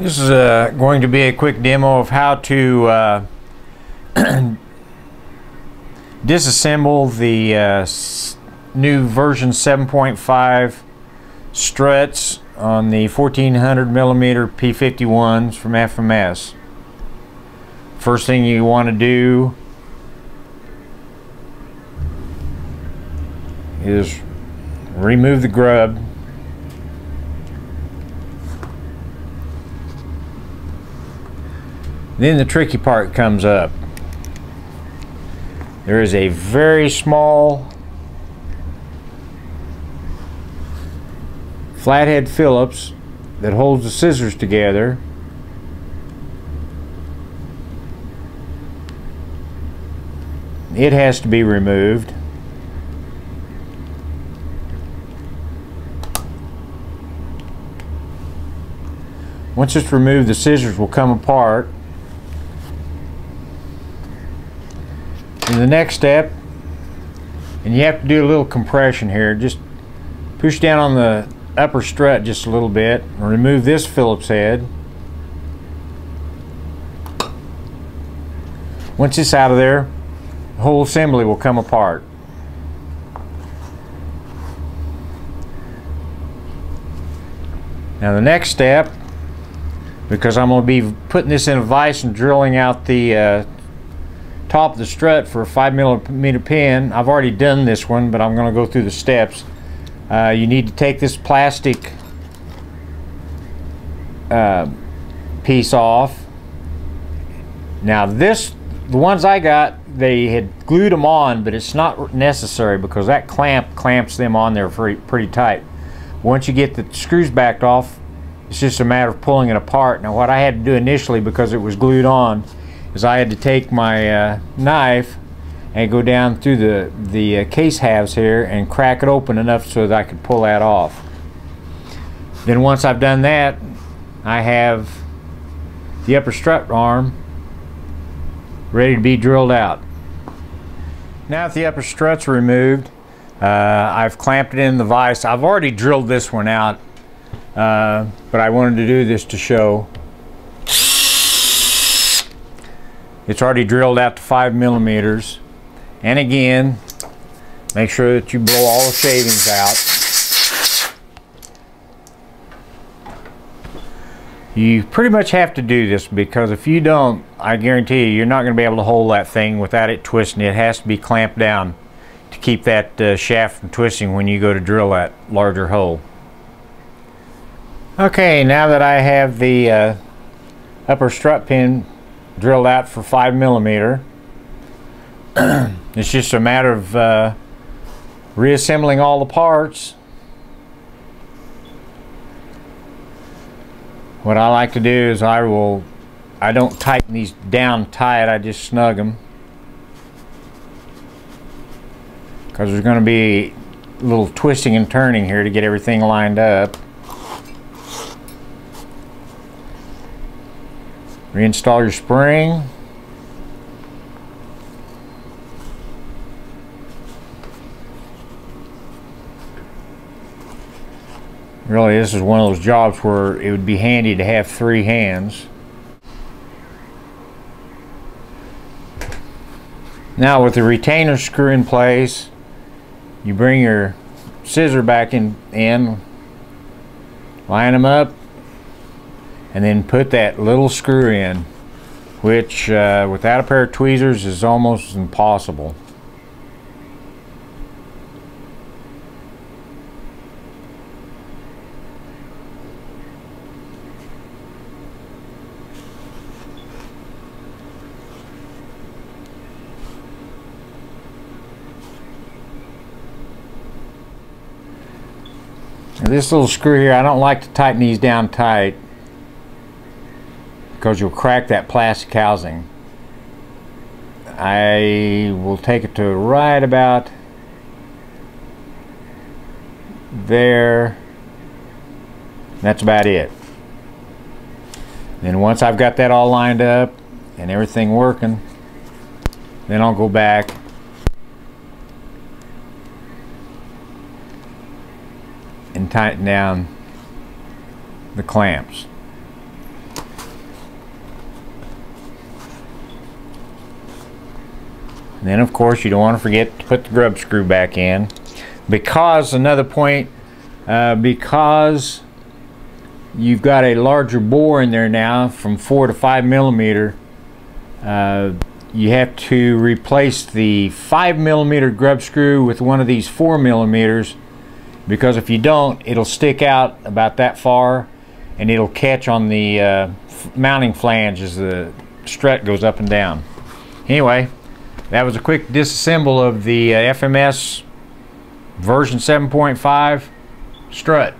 This is going to be a quick demo of how to disassemble the new version 7.5 struts on the 1400mm P-51s from FMS. First thing you want to do is remove the grub. Then the tricky part comes up. There is a very small flathead Phillips that holds the scissors together. It has to be removed. Once it's removed, the scissors will come apart. And the next step, and you have to do a little compression here, just push down on the upper strut just a little bit and remove this Phillips head. Once it's out of there, the whole assembly will come apart. Now the next step, because I'm going to be putting this in a vise and drilling out the top of the strut for a 5mm pin. I've already done this one, but I'm going to go through the steps. You need to take this plastic piece off. Now the ones I got, they had glued them on, but it's not necessary because that clamps them on there pretty tight. Once you get the screws backed off, it's just a matter of pulling it apart. Now what I had to do initially, because it was glued on, is I had to take my knife and go down through the case halves here and crack it open enough so that I could pull that off. Then once I've done that, I have the upper strut arm ready to be drilled out. Now that the upper struts are removed, I've clamped it in the vise. I've already drilled this one out, but I wanted to do this to show. It's already drilled out to 5mm. And again, make sure that you blow all the shavings out. You pretty much have to do this, because if you don't, I guarantee you're not going to be able to hold that thing without it twisting. It has to be clamped down to keep that shaft from twisting when you go to drill that larger hole. Okay, now that I have the upper strut pin drilled out for 5mm, it's just a matter of reassembling all the parts. What I like to do is I don't tighten these down tight, I just snug them, because there's going to be a little twisting and turning here to get everything lined up. Reinstall your spring. Really, this is one of those jobs where it would be handy to have 3 hands. Now with the retainer screw in place, you bring your scissor back in, line them up, and then put that little screw in, which without a pair of tweezers is almost impossible. Now this little screw here, I don't like to tighten these down tight, because you'll crack that plastic housing. I will take it to right about there. That's about it. Then once I've got that all lined up and everything working, then I'll go back and tighten down the clamps. And then of course you don't want to forget to put the grub screw back in, because another point, because you've got a larger bore in there now from 4 to 5 millimeter. You have to replace the 5 millimeter grub screw with one of these 4 millimeters, because if you don't, it'll stick out about that far and it'll catch on the mounting flange as the strut goes up and down. Anyway, that was a quick disassemble of the FMS version 7.5 strut.